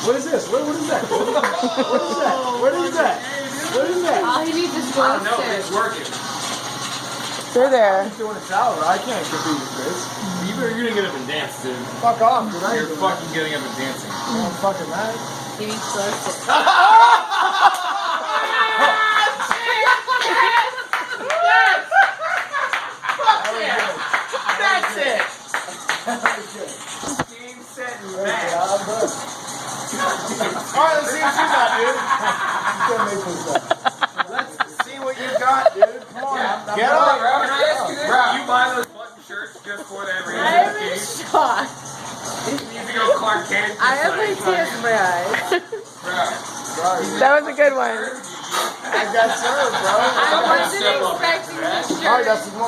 What is this? What is that? What is that? What is that? What is that? All he needs is I don't know, but it's working. They're there. I'm just doing a salad. I can't compete with this. You're gonna get up and dance, dude. Fuck off, dude. You're fucking getting up and dancing. I'm fucking mad. He needs to roast it. That's it! Good. Game, set, and Okay, match. I'm good. Alright, let's see what you got, dude. You can't make this up. Let's see what you got, dude. Come on. Yeah, Get I'm up, bro. Can I ask you this? Bro, you buy those button shirts just for that reason? I'm in shock. You need to go Clark Kent. I have my tears in my eyes. Bro. Sorry. That was a good one. I got served, bro. I wasn't expecting this shirt. Alright, that's the one.